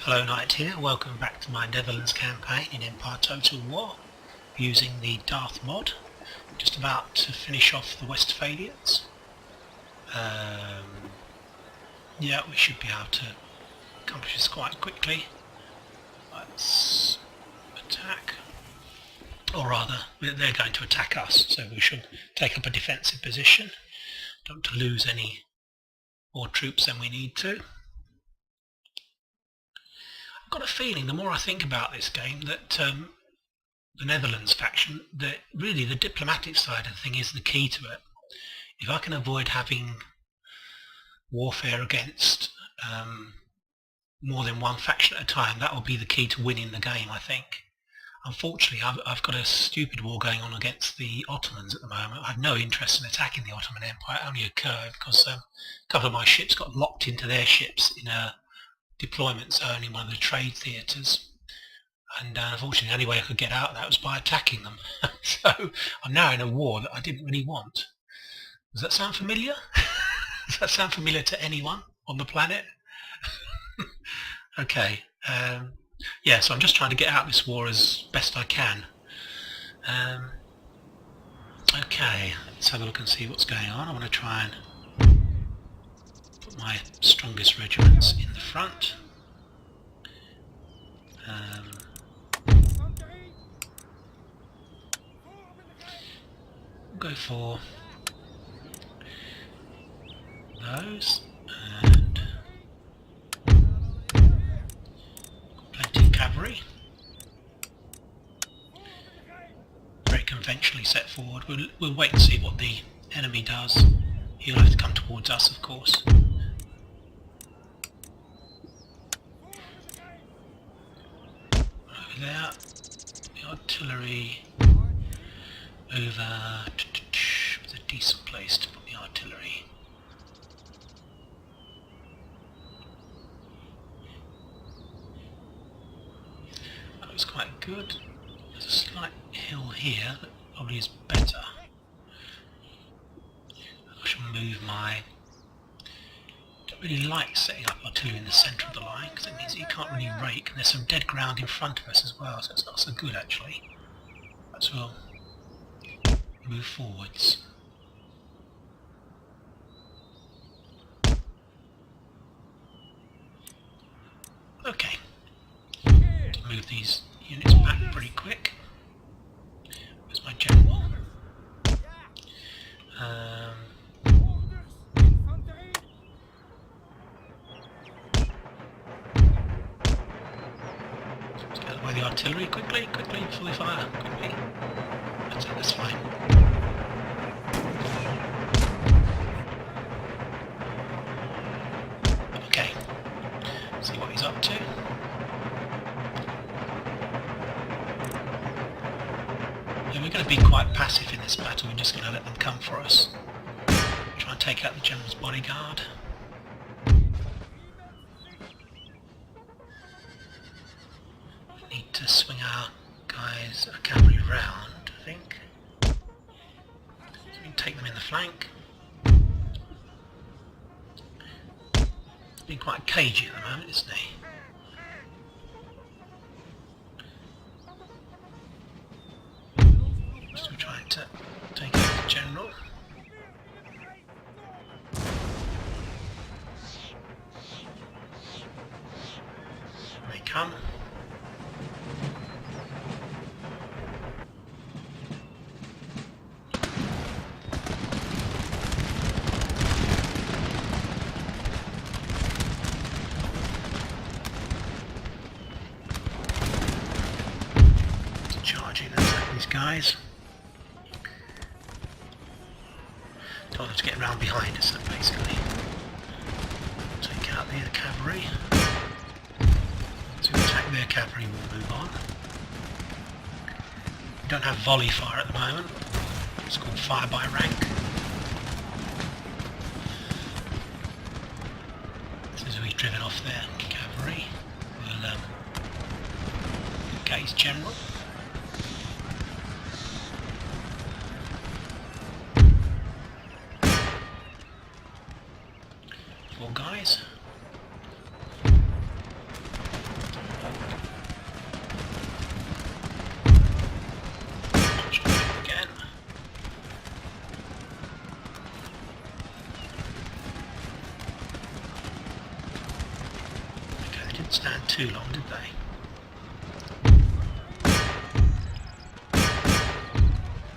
Hello Knight here, welcome back to my Netherlands campaign in Empire Total War using the Darthmod. Just about to finish off the Westphalians. Yeah, we should be able to accomplish this quite quickly. Let's attack. Or rather, they're going to attack us, so we should take up a defensive position. Don't want to lose any more troops than we need to. I've got a feeling, the more I think about this game, that the Netherlands faction, that really the diplomatic side of the thing is the key to it. If I can avoid having warfare against more than one faction at a time, that will be the key to winning the game, I think. Unfortunately, I've got a stupid war going on against the Ottomans at the moment. I have no interest in attacking the Ottoman Empire. It only occurred because a couple of my ships got locked into their ships in a deployment zone in one of the trade theatres, and unfortunately the only way I could get out of that was by attacking them. So I'm now in a war that I didn't really want. Does that sound familiar? Does that sound familiar to anyone on the planet? Okay, yeah, so I'm just trying to get out of this war as best I can. Okay, let's have a look and see what's going on. I want to try and put my strongest regiments in the front. We'll go for those, and plenty of cavalry. Very conventionally set forward. We'll wait and see what the enemy does. He'll have to come towards us, of course. Over there, the artillery over. It's a decent place to put the artillery. That looks quite good. There's a slight hill here that probably is better. I shall move my... Don't really like setting up artillery in the centre of the line because it means that you can't really rake, and there's some dead ground in front of us as well, so it's not so good actually. But we'll move forwards. Okay, move these units back pretty quick. Where's my general? Let's get away the artillery quickly, fully fire, quickly. That's fine. Okay, see what he's up to. Yeah, we're going to be quite passive in this battle. We're just going to let them come for us. Try and take out the general's bodyguard. We need to swing our guys, our cavalry round, I think. So we can take them in the flank. He's being quite cagey at the moment, isn't he? Still trying to take out the general. Here they come. Charging and attack these guys. Told them to get round behind us, basically. Take out the cavalry. So we attack their cavalry, we'll move on. We don't have volley fire at the moment. It's called fire by rank. As soon as we've driven off their cavalry, we'll engage general. Four guys. didn't stand too long, did they?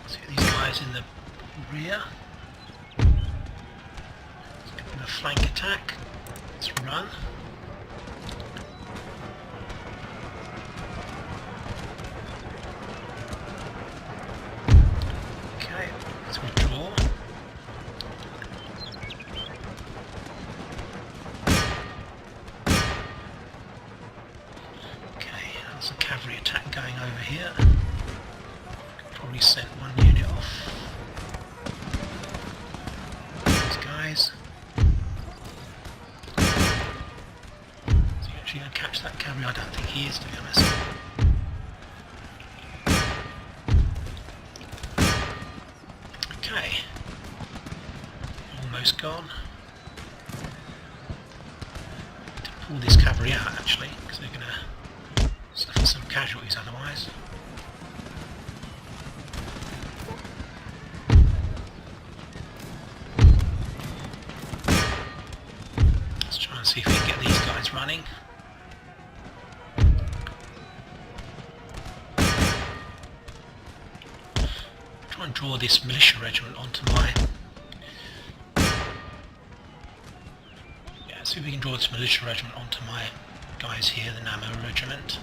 See these guys in the rear. Let's give them a flank attack. Let's run. Okay, let's withdraw. There's a cavalry attack going over here. Probably sent one unit off. These guys. Is he actually going to catch that cavalry? I don't think he is, to be honest. Okay. Almost gone. To pull this cavalry out actually, because they're going to suffer some casualties otherwise. Let's try and see if we can get these guys running. Try and draw this militia regiment onto my... Yeah, see if we can draw this militia regiment onto my guys here, the naval regiment.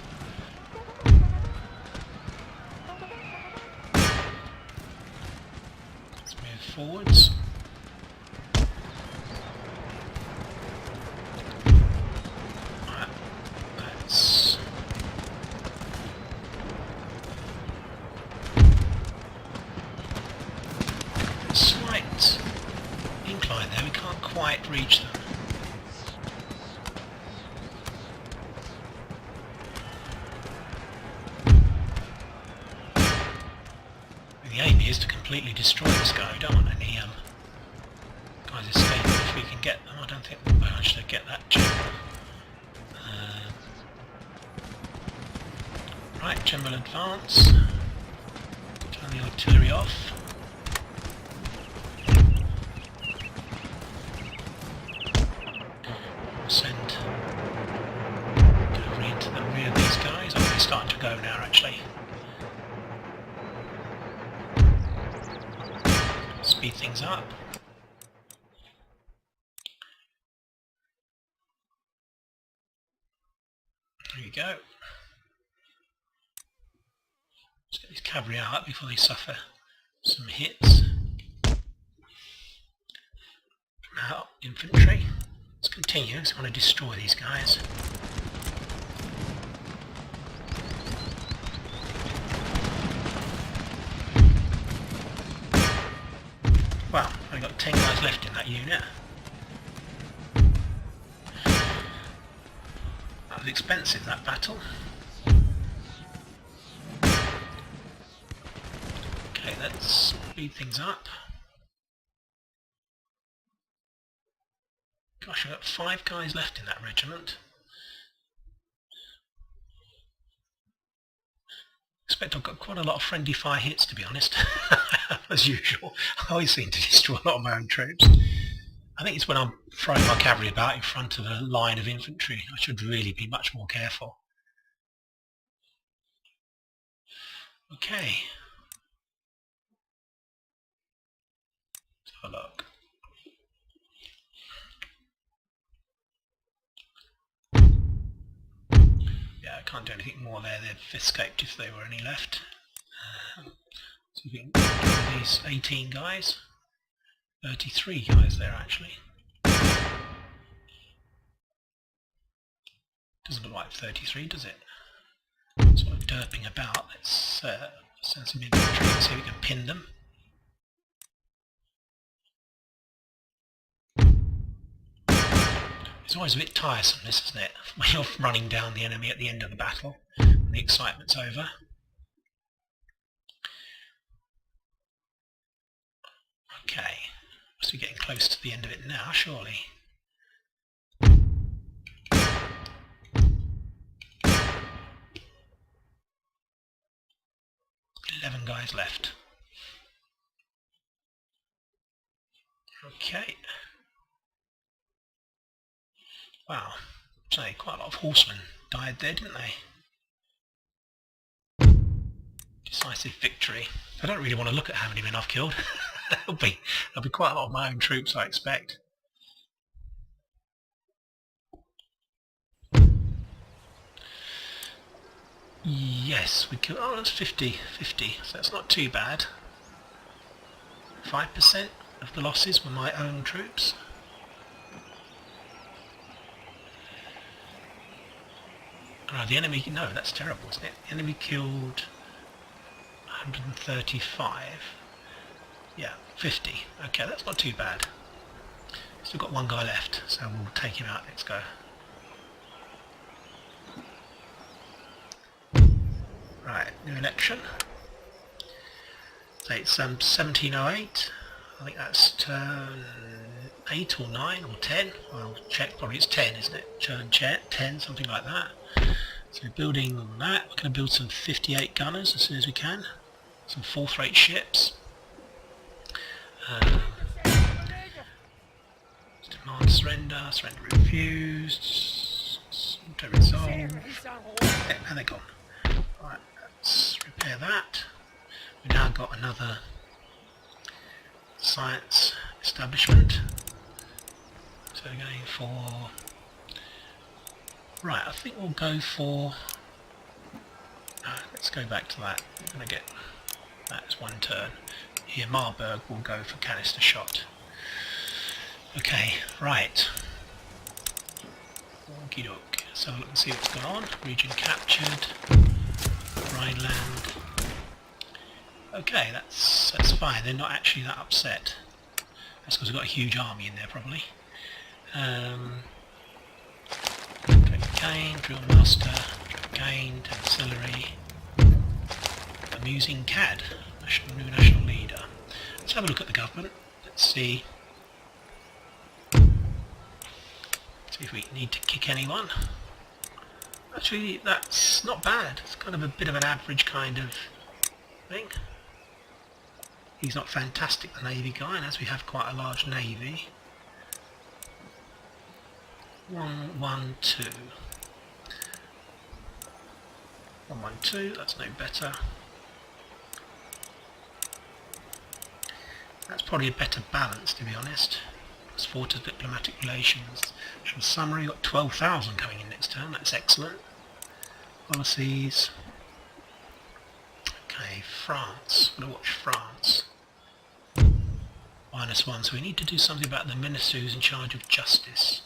Forwards. Right, let's slight incline there, we can't quite reach them. The aim is to completely destroy this guy. We don't want any guys escaping if we can get them. I don't think we'll manage to get that general. Right, general advance. Turn the artillery off. We'll send cavalry into the rear of these guys. Oh, they're starting to go now actually. Speed things up. There you go. Let's get these cavalry out before they suffer some hits. Now, infantry. Let's continue, because I want to destroy these guys. Well, I've got 10 guys left in that unit. That was expensive, that battle. Okay, let's speed things up. Gosh, I've got 5 guys left in that regiment. I expect I've got quite a lot of friendly fire hits, to be honest. As usual, I always seem to destroy a lot of my own troops. I think it's when I'm throwing my cavalry about in front of a line of infantry. I should really be much more careful. Okay. Let's have a look. Yeah, I can't do anything more there. They've escaped if there were any left. So we can get these 18 guys. 33 guys there actually. Doesn't look like 33, does it? Sort of derping about. Let's send some infantry and see if we can pin them. It's always a bit tiresome, this, isn't it? When you're running down the enemy at the end of the battle, and the excitement's over. Okay, must be getting close to the end of it now, surely. 11 guys left. Okay. Wow, Say, quite a lot of horsemen died there, didn't they? Decisive victory. I don't really want to look at how many men I've killed. there'll be quite a lot of my own troops, I expect. Yes, we killed. Oh, that's 50, so that's not too bad. 5% of the losses were my own troops. Oh, the enemy, no, that's terrible, isn't it? The enemy killed 135. Yeah, 50. Okay, that's not too bad. Still got one guy left, so we'll take him out. Let's go. Right, new election. So it's 1708. I think that's turn 8 or 9 or 10. I'll check. Probably it's 10, isn't it? Turn 10, something like that. So building on that. We're going to build some 58 gunners as soon as we can. Some 4th rate ships. Demand surrender. Surrender refused. Auto resolve. Yeah, and they're gone. Right, let's repair that. We've now got another science establishment. So we're going for... Right, I think we'll go for... let's go back to that. We're going to get... That's one turn. Here, Marburg will go for canister shot. Okay, right. Okie doke. So let's see what's going on. Region captured. Rhineland. Okay, that's fine. They're not actually that upset. That's because we've got a huge army in there, probably. Gained, drill master, gained, ancillary, amusing cad, new national leader. Let's have a look at the government. Let's see if we need to kick anyone. Actually, that's not bad. It's kind of a bit of an average kind of thing. He's not fantastic, the navy guy, and as we have quite a large navy. 112. 112, that's no better. That's probably a better balance, to be honest. It's 4 to diplomatic relations. Summary, got 12,000 coming in next turn, that's excellent. Policies. Okay, France. I'm going to watch France. -1, so we need to do something about the minister who's in charge of justice.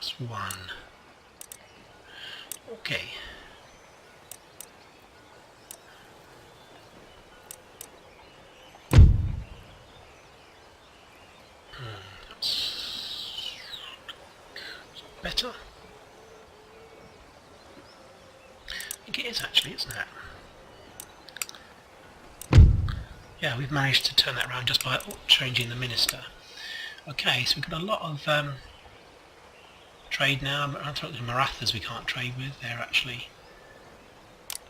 +1. Okay. That's better. I think it is actually, isn't it? Yeah, we've managed to turn that around just by changing the minister. Okay, so we've got a lot of trade now. I thought the Marathas we can't trade with. They're actually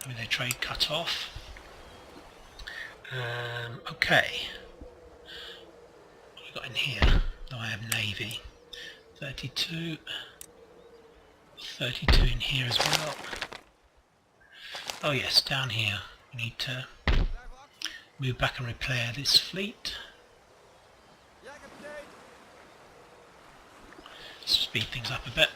having their trade cut off. Okay. What have we got in here? Though I have navy. 32. 32 in here as well. Oh yes, down here we need to move back and repair this fleet. Speed things up a bit.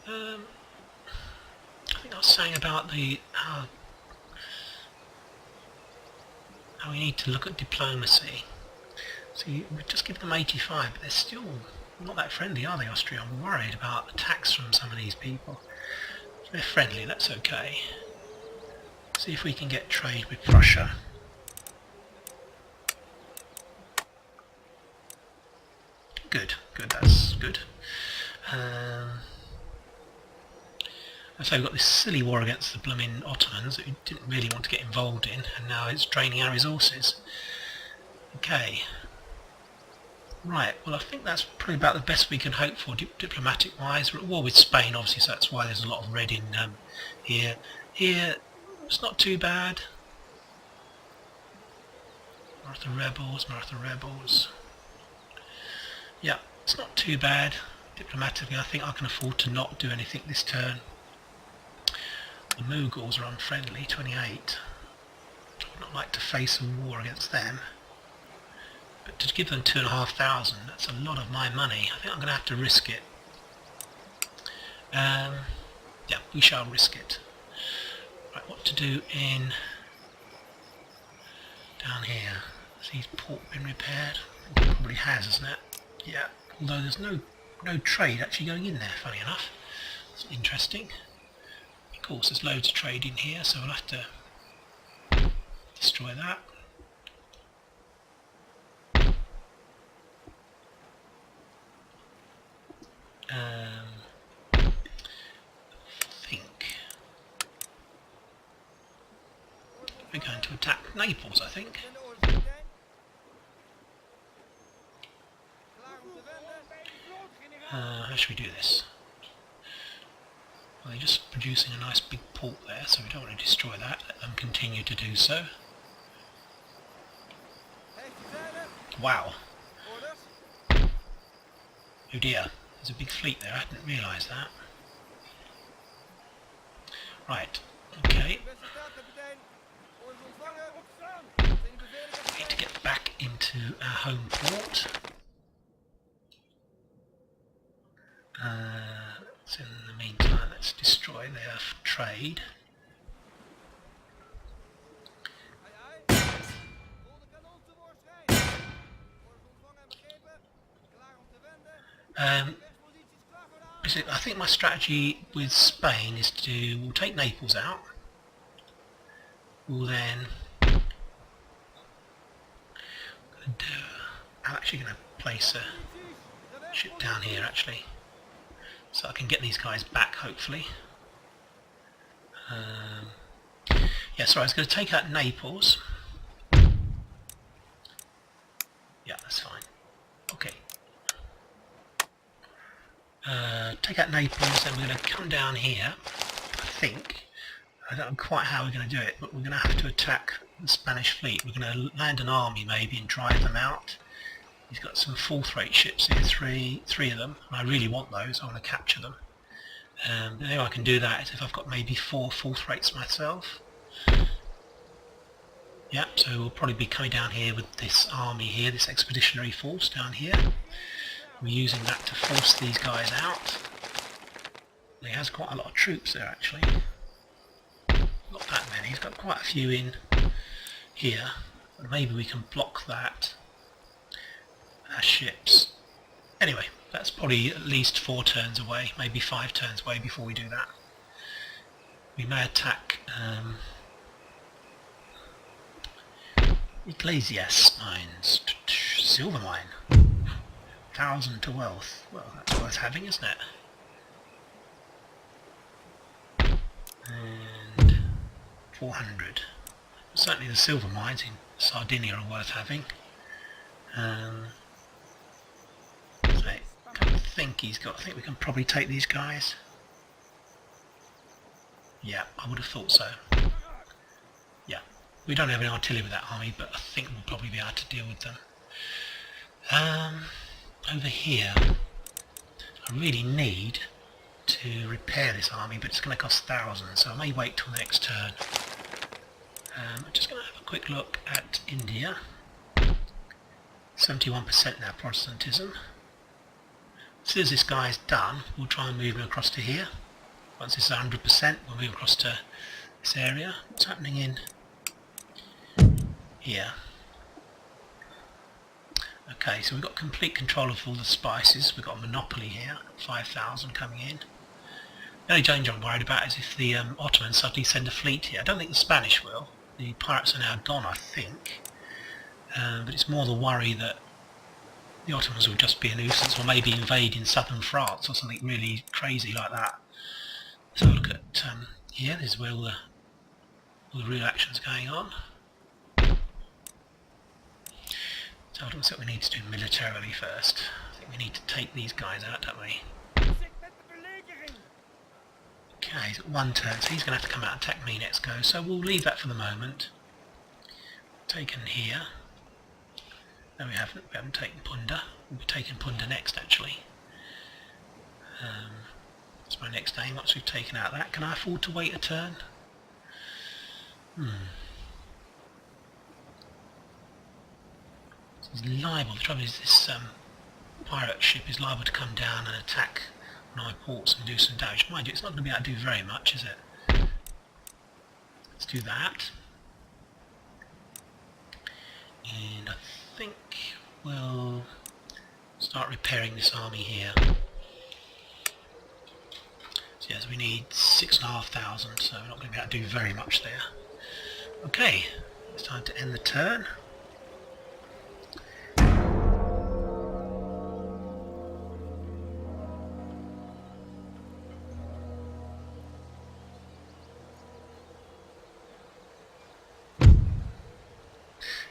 I think I was saying about the how we need to look at diplomacy. See, we've just given them 85, but they're still not that friendly, are they, Austria? I'm worried about attacks from some of these people. If they're friendly, that's okay. See if we can get trade with Prussia. Good, that's good. So we've got this silly war against the blooming Ottomans that we didn't really want to get involved in, and now it's draining our resources. Okay. Right, well I think that's probably about the best we can hope for diplomatic wise. We're at war with Spain obviously, so that's why there's a lot of red in here. Here, it's not too bad. Martha Rebels, Martha Rebels. Yeah, it's not too bad. Diplomatically, I think I can afford to not do anything this turn. The Mughals are unfriendly, 28. I would not like to face a war against them. But to give them 2,500, that's a lot of my money. I think I'm going to have to risk it. Yeah, we shall risk it. Right, what to do in down here? Has his port been repaired? It probably has, hasn't it? Yeah, although there's no trade actually going in there, funny enough. It's interesting. Of course, there's loads of trade in here, so we'll have to destroy that. I think we're going to attack Naples, I think. How should we do this? Well, they're just producing a nice big port there, so we don't want to destroy that. Let them continue to do so. Wow. Oh dear, there's a big fleet there, I didn't realise that. Right, okay. We need to get back into our home port. So in the meantime, let's destroy their trade. I think my strategy with Spain is we'll take Naples out. We'll then I'm actually going to place a ship down here actually, so I can get these guys back hopefully. Yeah, sorry, I was going to take out Naples. Yeah, that's fine. Okay. Take out Naples, then we're going to come down here, I think. I don't know quite how we're going to do it, but we're going to have to attack the Spanish fleet. We're going to land an army maybe and drive them out. He's got some fourth-rate ships here, three of them, and I really want those. I want to capture them. The only way I can do that is if I've got maybe 4 fourth-rates myself. Yeah, so we'll probably be coming down here with this army here, this expeditionary force down here. We're using that to force these guys out. He has quite a lot of troops there actually. Not that many, he's got quite a few in here. But maybe we can block that. Our ships. Anyway, that's probably at least 4 turns away, maybe 5 turns away before we do that. We may attack Iglesias mines. Silver mine. 1,000 to wealth. Well, that's worth having, isn't it? And 400. Certainly the silver mines in Sardinia are worth having. I think we can probably take these guys. Yeah, I would have thought so. Yeah, we don't have any artillery with that army, but I think we'll probably be able to deal with them. Over here, I really need to repair this army, but it's going to cost thousands, so I may wait till the next turn. I'm just going to have a quick look at India. 71% now Protestantism. As soon as this guy's done, we'll try and move him across to here. Once it's 100%, we'll move across to this area. What's happening in here? Okay, so we've got complete control of all the spices. We've got a monopoly here, 5,000 coming in. The only danger I'm worried about is if the Ottomans suddenly send a fleet here. I don't think the Spanish will. The pirates are now gone, I think. But it's more the worry that the Ottomans will just be a nuisance, or maybe invade in southern France or something really crazy like that. So look at here, this is where all the real action's going on. So what's what we need to do militarily first? I think we need to take these guys out, don't we? Okay, he's got 1 turn, so he's going to have to come out and attack me next go, so we'll leave that for the moment. Taken here. No, we haven't taken Punda. We'll be taking Punda next, actually. That's my next aim. Once we've taken out that, can I afford to wait a turn? It's liable. The trouble is this pirate ship is liable to come down and attack my ports and do some damage. Mind you, it's not going to be able to do very much, is it? Let's do that. And I think we'll start repairing this army here. So yes, we need 6,500, so we're not going to be able to do very much there. Okay, it's time to end the turn.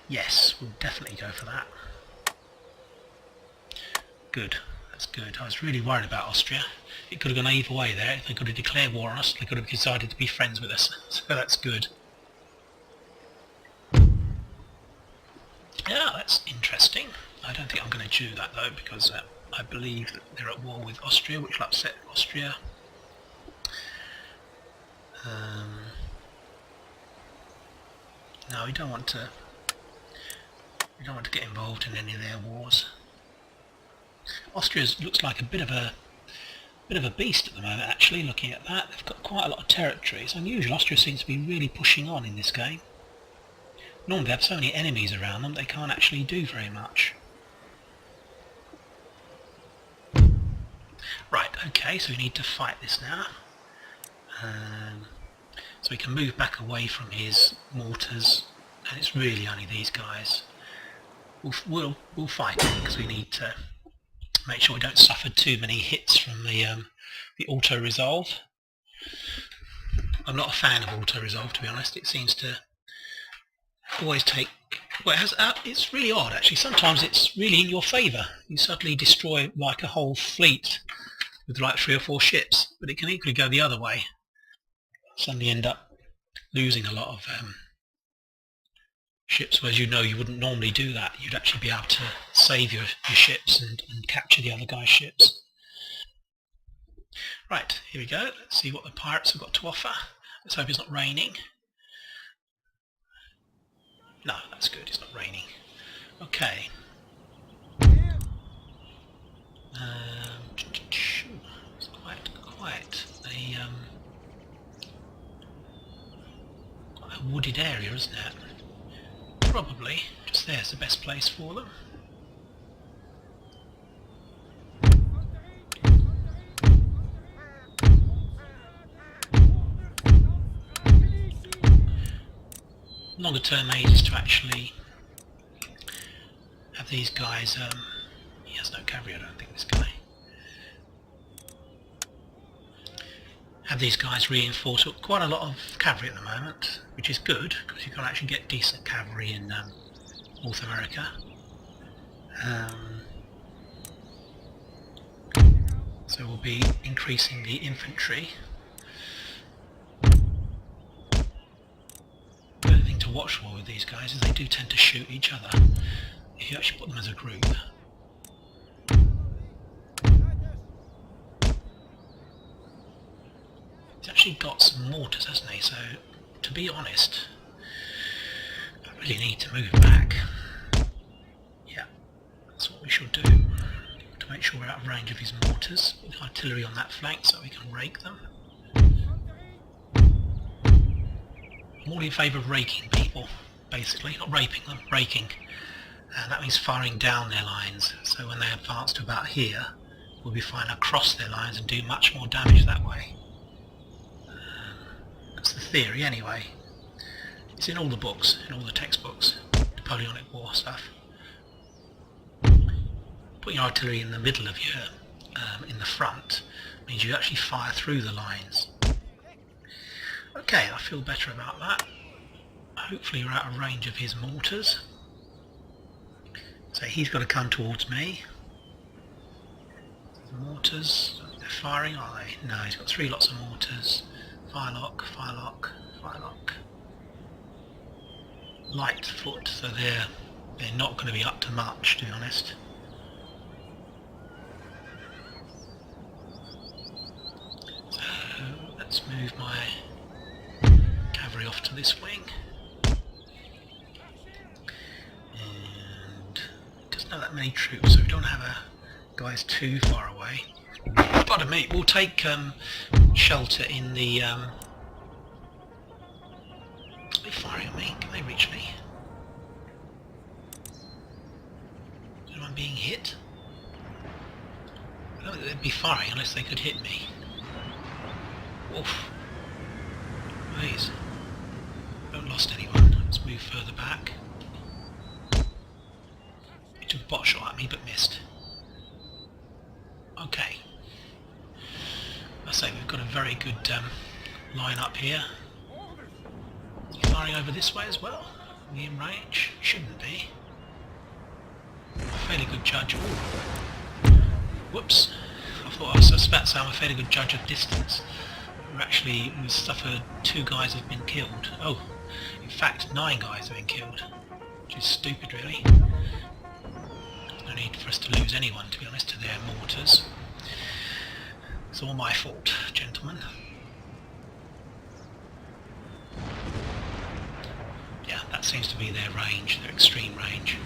Yes, we'll definitely go for that. Good, that's good. I was really worried about Austria. It could have gone either way there. They could have declared war on us, they could have decided to be friends with us. So that's good. Yeah, that's interesting. I don't think I'm going to do that though, because I believe that they're at war with Austria, which will upset Austria. No, we don't want to. We don't want to get involved in any of their wars. Austria looks like a bit of a beast at the moment. Actually, looking at that, they've got quite a lot of territory. It's unusual. Austria seems to be really pushing on in this game. Normally, they have so many enemies around them, they can't actually do very much. Right. Okay. So we need to fight this now. So we can move back away from his mortars, and it's really only these guys. We'll fight it because we need to make sure we don't suffer too many hits from the auto resolve. I'm not a fan of auto resolve, to be honest. It seems to always take. Well, it's really odd actually. Sometimes it's really in your favour. You suddenly destroy like a whole fleet with like 3 or 4 ships, but it can equally go the other way. Suddenly end up losing a lot of ships, whereas you know you wouldn't normally do that. You'd actually be able to save your ships and capture the other guy's ships. Right, here we go. Let's see what the pirates have got to offer. Let's hope it's not raining. No, that's good, it's not raining. Okay. It's quite a wooded area, isn't it? Probably just there's the best place for them. Longer term aid is to actually have these guys, he has no cavalry, I don't think, this guy. Have these guys reinforce quite a lot of cavalry at the moment, which is good because you can actually get decent cavalry in North America. So we'll be increasing the infantry. The other thing to watch for with these guys is they do tend to shoot each other if you actually put them as a group. He's actually got some mortars, hasn't he? So, to be honest, I really need to move back. Yeah, that's what we should do. To make sure we're out of range of his mortars. Put artillery on that flank so we can rake them. I'm all in favour of raking people, basically. Not raping them, raking. And that means firing down their lines. So when they advance to about here, we'll be firing across their lines and do much more damage that way. That's the theory anyway. It's in all the books, in all the textbooks, Napoleonic War stuff. Putting your artillery in the middle of your, in the front, means you actually fire through the lines. Okay, I feel better about that. Hopefully we're out of range of his mortars. So he's got to come towards me. The mortars, they're firing, are they? No, he's got 3 lots of mortars. Firelock, firelock, firelock. Light foot, so they're they're not going to be up to much, to be honest. So let's move my cavalry off to this wing. And doesn't have that many troops, so we don't have guys too far away. Pardon me, we'll take shelter in the... Are they firing at me? Can they reach me? Am I being hit? I don't think they'd be firing unless they could hit me. Oof. Please. Haven't lost anyone. Let's move further back. He took a pot shot at me but missed. Okay. I say we've got a very good line up here. Is he firing over this way as well? Are we in range? Shouldn't be. A fairly good judge. Ooh. Whoops. I thought I was about to say I'm a fairly good judge of distance. We've suffered 2 guys have been killed. Oh, in fact 9 guys have been killed. Which is stupid really. No need for us to lose anyone, to be honest, to their mortars. It's all my fault, gentlemen. Yeah, that seems to be their range, their extreme range.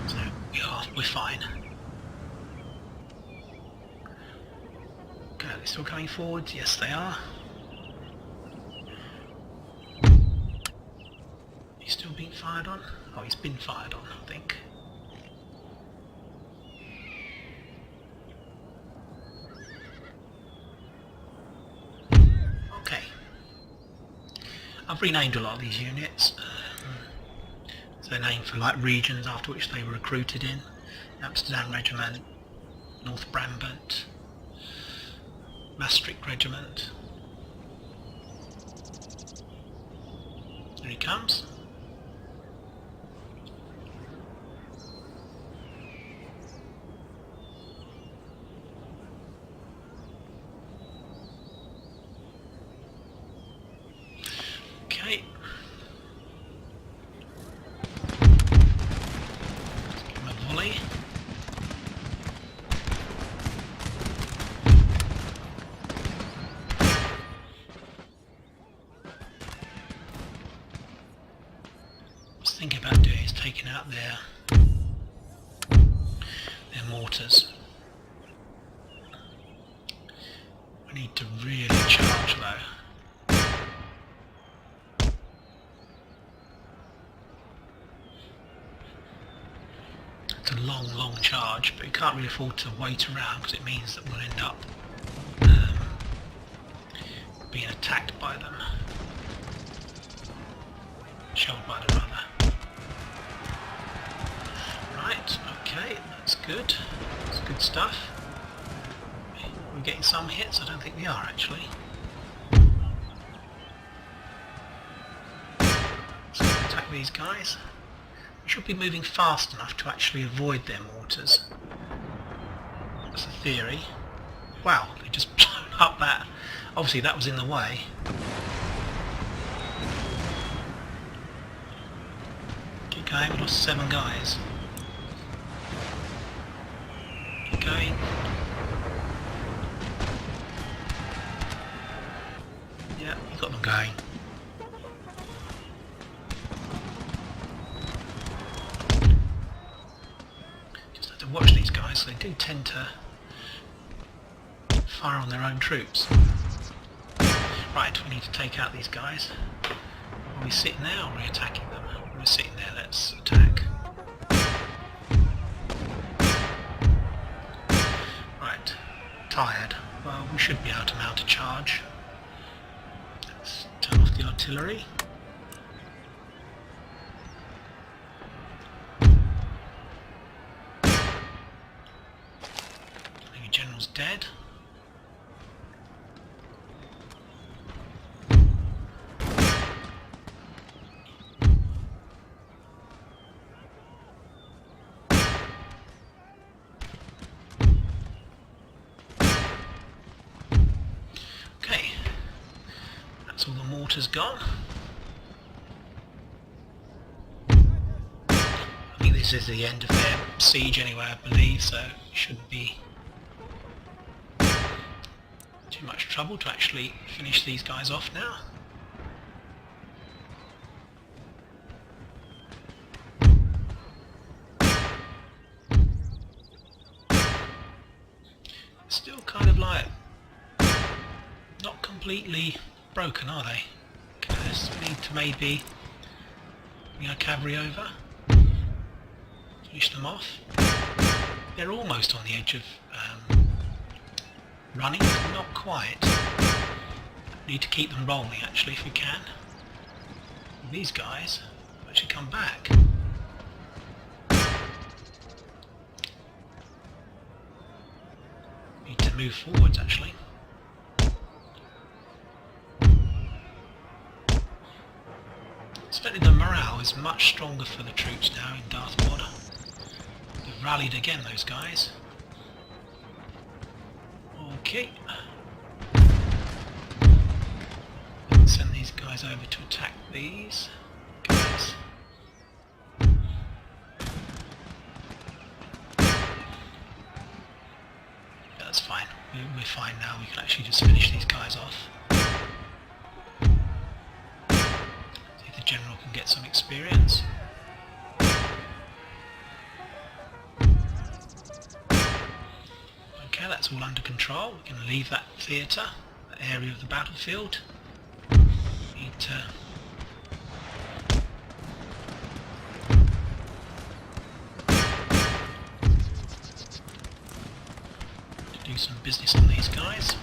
So we're fine. Okay, they're still coming forward. Yes, they are. He's still being fired on? Oh, he's been fired on, I think. Okay. I've renamed a lot of these units. So they're named for like regions after which they were recruited in. Amsterdam Regiment, North Brabant, Maastricht Regiment. There he comes. Okay. Give him a volley. Thinking about doing is taking out their mortars. We need to really charge though. It's a long charge, but you can't really afford to wait around because it means that we'll end up being attacked by them. Shelled by them rather. Right, okay, that's good. That's good stuff. We're getting some hits, I don't think we are actually. So we'll attack these guys. We should be moving fast enough to actually avoid their mortars. That's the theory. Wow, they just blown up that. Obviously that was in the way. Keep going, we lost 7 guys. Keep going. Yeah, we got them going. Just have to watch these guys, they do tend to fire on their own troops. Right, we need to take out these guys. Are we sitting there or are we attacking them? We're sitting there, let's attack. Right, tired. Well, we should be able to mount a charge. Let's turn off the artillery. The general's dead. All the mortar's gone. I think this this is the end of their siege anyway, I believe, so it shouldn't be too much trouble to actually finish these guys off now. Still kind of like not completely broken, are they? Okay, let's need to maybe bring our cavalry over, finish them off. They're almost on the edge of running, but not quite. Need to keep them rolling actually if we can. These guys actually come back. Need to move forwards actually. Certainly the morale is much stronger for the troops now in Darthmod. They've rallied again, those guys. Okay. Let's send these guys over to attack these guys. Yeah, that's fine. We're fine now. We can actually just finish these guys off. See if the general can get some experience. Okay, that's all under control. We can leave that theatre, that area of the battlefield. Need to do some business on these guys.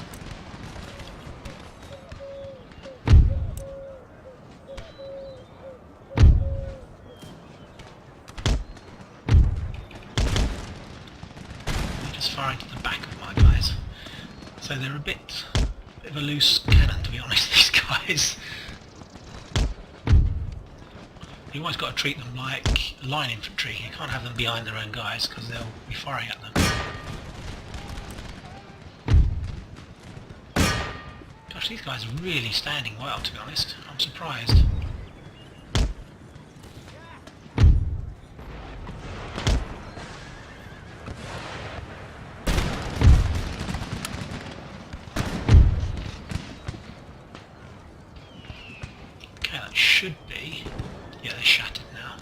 Firing to the back of my guys, so they're a bit of a loose cannon, to be honest. These guys, you always got to treat them like line infantry. You can't have them behind their own guys because they'll be firing at them. Gosh, these guys are really standing well, to be honest. I'm surprised. Should be, yeah, they're shattered now,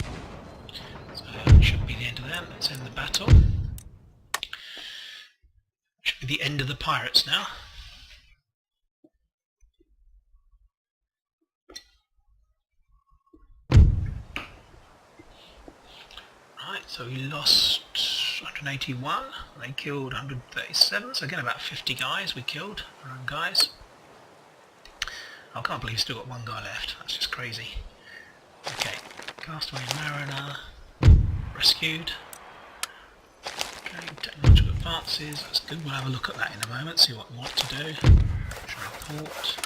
so it should be the end of them. Let's end the battle. Should be the end of the pirates now. Right, so we lost 181, they killed 137, so again about 50 guys we killed, our own guys. I can't believe we've still got one guy left, that's just crazy. Okay, Castaway Mariner, rescued. Okay, technological advances, that's good, we'll have a look at that in a moment, see what we want to do. Report.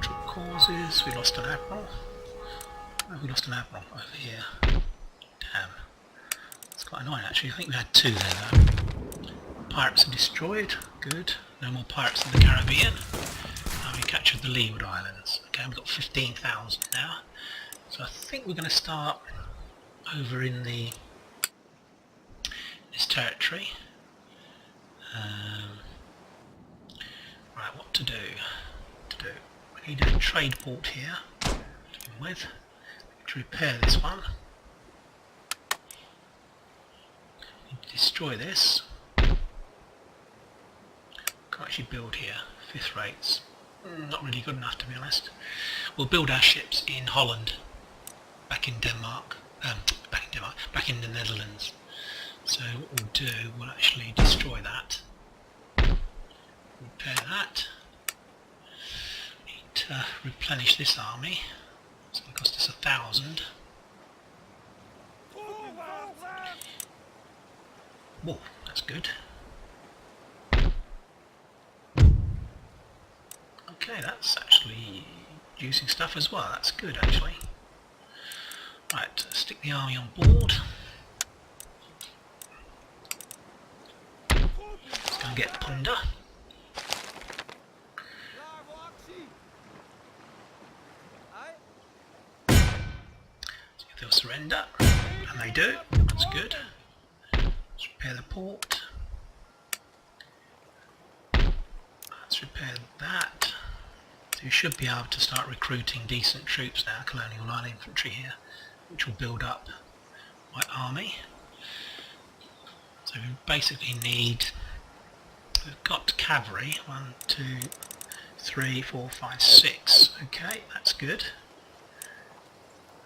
Troop causes, we lost an admiral. Oh, we lost an admiral over here. Damn. That's quite annoying actually, I think we had two there though. Pirates are destroyed, good. No more pirates in the Caribbean. We captured the Leeward Islands. Okay, we've got 15,000 now. So I think we're going to start over in this territory. Right, what to do? We need a trade port here to begin with. To repair this one. Need to destroy this. Can't actually build here. 5th rates. Not really good enough, to be honest. We'll build our ships in Holland, back in Denmark, back in the Netherlands. So what we'll do, we'll actually destroy that, repair that. Need to replenish this army. It's going to cost us 1,000. Whoa, that's good. Okay, that's actually using stuff as well, that's good actually. Right, stick the army on board. Let's go and get Punda. See if they'll surrender. And they do. That's good. Let's repair the port. Let's repair that. So you should be able to start recruiting decent troops now, Colonial Line Infantry here, which will build up my army. So we basically need, we've got cavalry, 1, 2, 3, 4, 5, 6. Okay, that's good.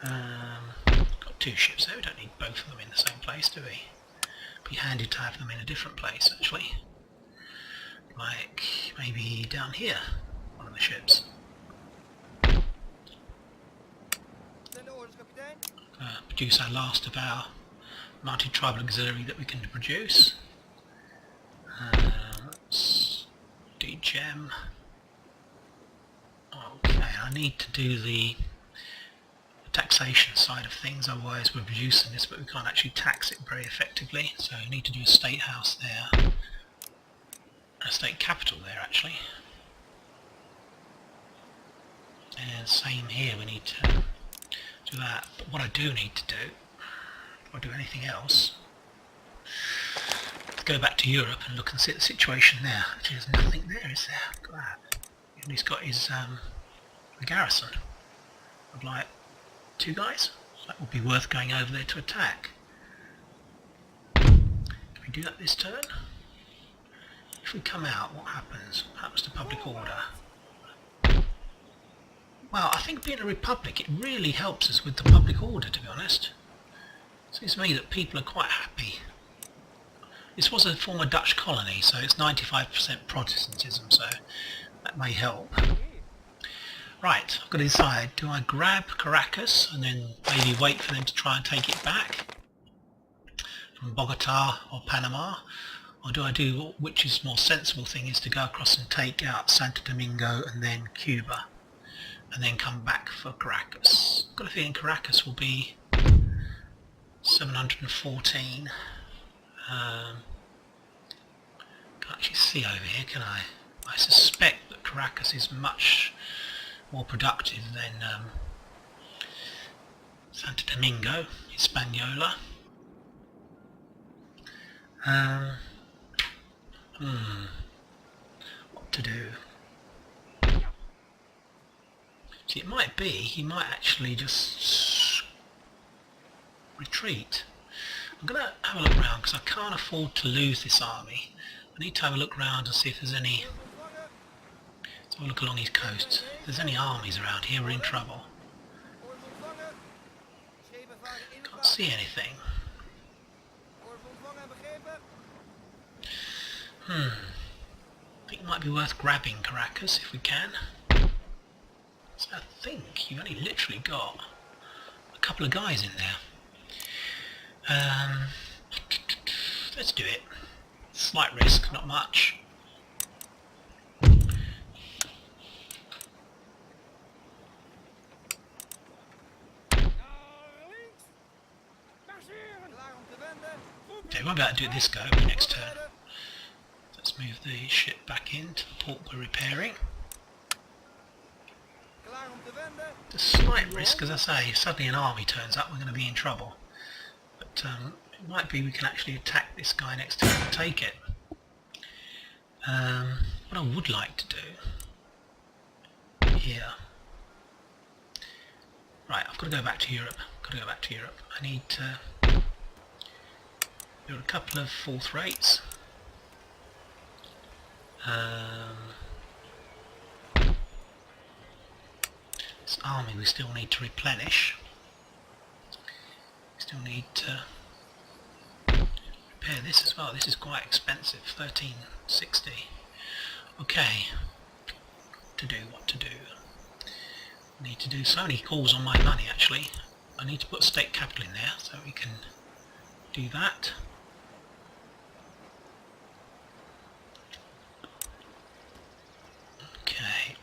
Got 2 ships there, we don't need both of them in the same place, do we? It'd be handy to have them in a different place actually. Like maybe down here, one of the ships. Produce our last of our multi-tribal auxiliary that we can produce. Let's degem. Okay, I need to do the taxation side of things, otherwise we're producing this but we can't actually tax it very effectively, so I need to do a state house there, a state capital there actually, and same here, we need to do that. But what I do need to do, before I do anything else, go back to Europe and look and see the situation there. Actually, there's nothing there, is there? Look at that. And he's got his a garrison of like 2 guys. So that would be worth going over there to attack. Can we do that this turn? If we come out, what happens? What happens to public order? Well, I think being a republic, it really helps us with the public order, to be honest. It seems to me that people are quite happy. This was a former Dutch colony, so it's 95% Protestantism, so that may help. Right, I've got to decide, do I grab Caracas and then maybe wait for them to try and take it back from Bogota or Panama, or do I do, which is more sensible thing, is to go across and take out Santo Domingo and then Cuba, and then come back for Caracas. I've got a feeling Caracas will be 714. Can't actually see over here, can I? I suspect that Caracas is much more productive than Santo Domingo, Hispaniola. What to do? See, it might be, he might actually just retreat. I'm going to have a look around because I can't afford to lose this army. I need to have a look around and see if there's any... Let's have a look along these coasts. If there's any armies around here, we're in trouble. Can't see anything. I think it might be worth grabbing Caracas if we can. So I think you've only literally got a couple of guys in there. Let's do it. Slight risk, not much. Okay, we won't be able to do it this go, but next turn. Let's move the ship back into the port we're repairing. A slight risk, as I say, if suddenly an army turns up, we're going to be in trouble. But it might be we can actually attack this guy next turn and take it. What I would like to do here. Right, I've got to go back to Europe. I need to build a couple of 4th rates. This army we still need to replenish. We still need to repair this as well. This is quite expensive, 1360. Okay, what to do? I need to do so many calls on my money actually. I need to put state capital in there so we can do that. Okay.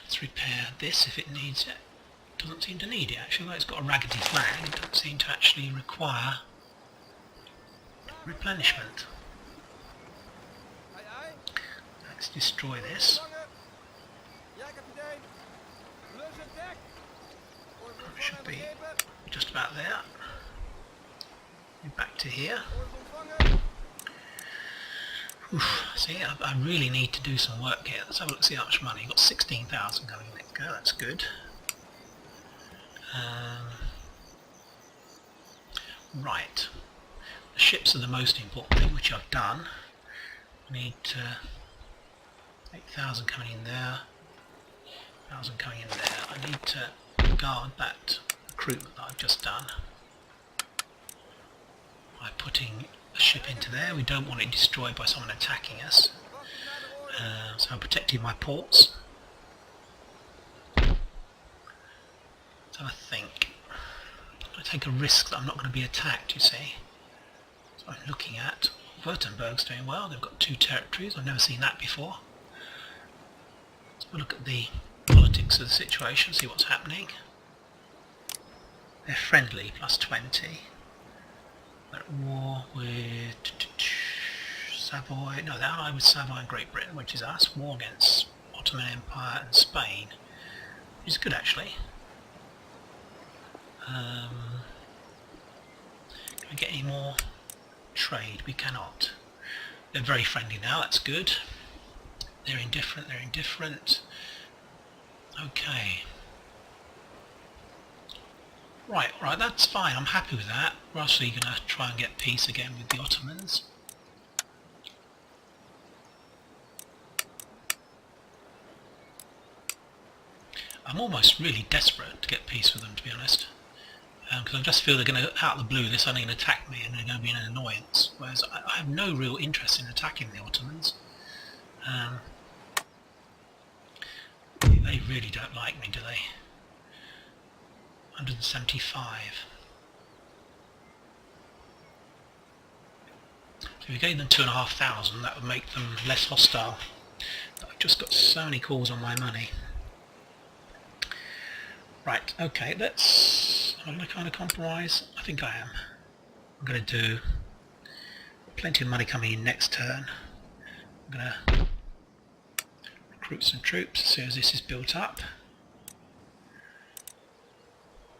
Let's repair this if it needs it. Doesn't seem to need it actually, although it's got a raggedy flag, it doesn't seem to actually require replenishment. Let's destroy this. Should be just about there. Back to here. Oof, see, I really need to do some work here. Let's have a look, see how much money. You've got 16,000 going in. Go, that's good. Right. The ships are the most important thing, which I've done. I need 8,000 coming in there. 1,000 coming in there. I need to guard that recruitment that I've just done by putting a ship into there. We don't want it destroyed by someone attacking us. So I'm protecting my ports. So I think I take a risk that I'm not going to be attacked, you see. So I'm looking at Württemberg's doing well. They've got 2 territories. I've never seen that before. So we'll look at the politics of the situation, see what's happening. They're friendly, plus 20. They're at war with Savoy. No, they're allied with Savoy and Great Britain, which is us. War against Ottoman Empire and Spain, which is good actually. Can we get any more trade? We cannot. They're very friendly now, that's good. They're indifferent, they're indifferent. Okay. Right, that's fine, I'm happy with that. We're actually going to try and get peace again with the Ottomans. I'm almost really desperate to get peace with them, to be honest. Because I just feel they're going to, out of the blue, they're suddenly going to attack me and they're going to be an annoyance. Whereas I have no real interest in attacking the Ottomans. They really don't like me, do they? 175. So if we gave them 2,500, that would make them less hostile. But I've just got so many calls on my money. Right, okay, am I kind of compromise? I think I am. I'm going to do plenty of money coming in next turn. I'm going to recruit some troops as soon as this is built up.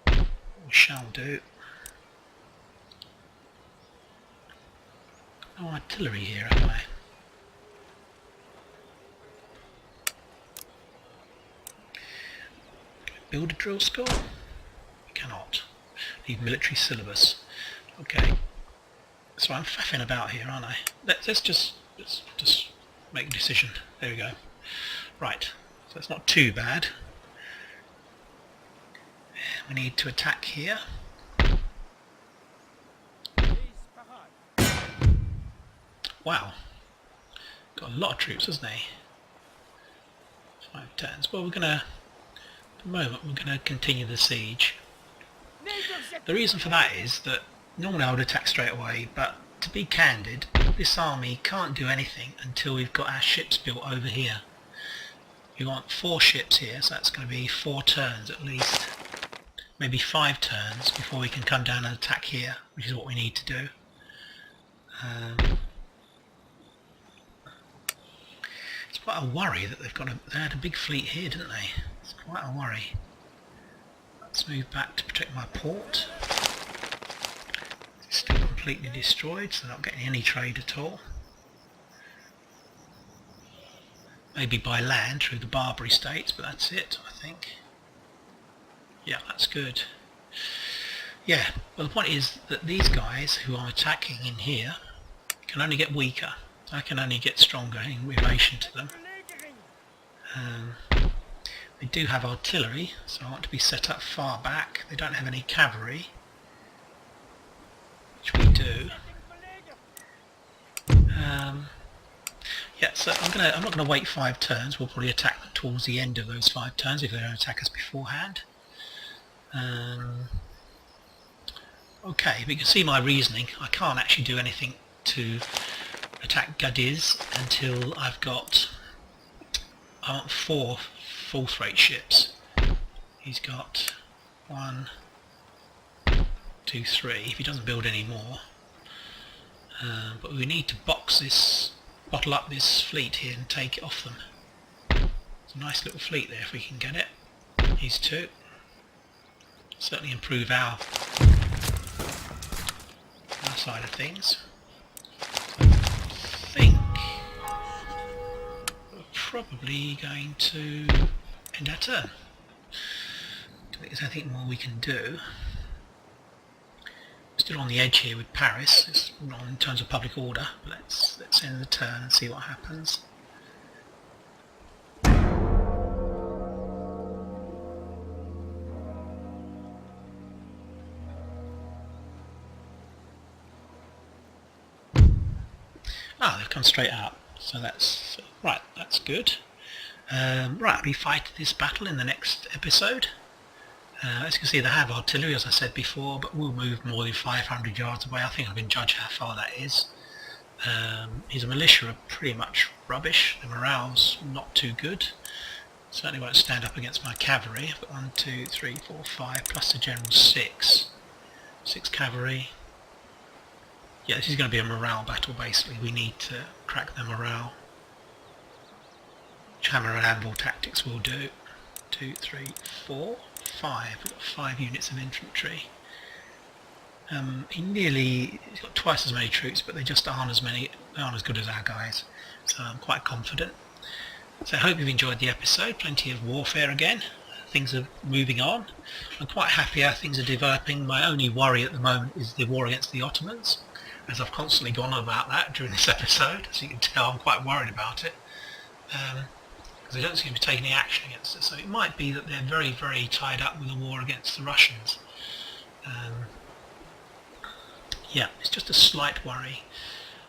We shall do. No artillery here, have I? Build a drill school? We cannot. Need military syllabus. Okay. So I'm faffing about here, aren't I? Let's just make a decision. There we go. Right. So it's not too bad. We need to attack here. Wow. Got a lot of troops, hasn't he? 5 turns. Well, we're going to... At the moment we're going to continue the siege. The reason for that is that normally I would attack straight away, but to be candid, this army can't do anything until we've got our ships built over here. We want 4 ships here, so that's going to be 4 turns at least. Maybe 5 turns before we can come down and attack here, which is what we need to do. It's quite a worry that they had a big fleet here, didn't they? It's quite a worry. Let's move back to protect my port. It's still completely destroyed, so they're not getting any trade at all. Maybe by land through the Barbary States, but that's it, I think. Yeah, that's good. Yeah, well the point is that these guys who I'm attacking in here can only get weaker. I can only get stronger in relation to them. They do have artillery, so I want to be set up far back. They don't have any cavalry, which we do. Yeah, so I'm not going to wait 5 turns. We'll probably attack them towards the end of those 5 turns if they don't attack us beforehand. Okay, but you can see my reasoning. I can't actually do anything to attack Cadiz until I want 4 full-freight ships. He's got 1, 2, 3. If he doesn't build any more, but we need to bottle up this fleet here and take it off them. It's a nice little fleet there if we can get it. He's 2. certainly improve our side of things. I think we're probably going to end our turn. I think there's anything more we can do. Still on the edge here with Paris. It's not in terms of public order, but let's end the turn and see what happens. Ah, they've come straight out, so that's right. That's good. Right, I'll be fighting this battle in the next episode. As you can see, they have artillery, as I said before, but we'll move more than 500 yards away. I think I can judge how far that is. His militia are pretty much rubbish. The morale's not too good. Certainly won't stand up against my cavalry. I've got 1, 2, 3, 4, 5, plus the general 6. 6 cavalry. Yeah, this is going to be a morale battle basically. We need to crack their morale. Which hammer and anvil tactics will do. 2, 3, 4, 5. We've got 5 units of infantry. He's got twice as many troops, but they just aren't as good as our guys. So I'm quite confident. So I hope you've enjoyed the episode. Plenty of warfare again. Things are moving on. I'm quite happy how things are developing. My only worry at the moment is the war against the Ottomans, as I've constantly gone on about that during this episode. As you can tell, I'm quite worried about it. Because they don't seem to be taking any action against it. So it might be that they're very, very tied up with the war against the Russians. Yeah, it's just a slight worry.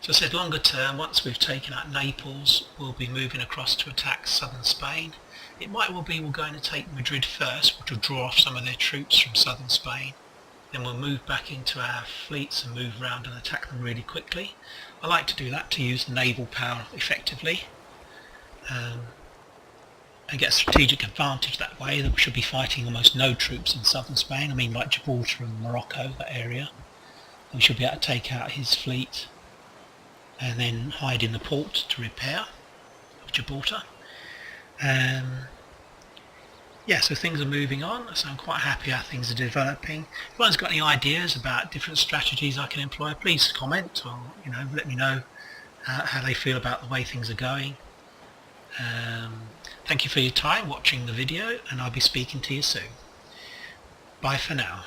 So I said longer term, once we've taken out Naples, we'll be moving across to attack southern Spain. It might well be we're going to take Madrid first, which will draw off some of their troops from southern Spain. Then we'll move back into our fleets and move around and attack them really quickly. I like to do that to use the naval power effectively. And get a strategic advantage that way. That we should be fighting almost no troops in southern Spain. I mean like Gibraltar and Morocco, that area. We should be able to take out his fleet and then hide in the port to repair of Gibraltar. Yeah, so things are moving on, so I'm quite happy how things are developing. If anyone's got any ideas about different strategies I can employ, please comment or let me know how they feel about the way things are going. Thank you for your time watching the video, and I'll be speaking to you soon. Bye for now.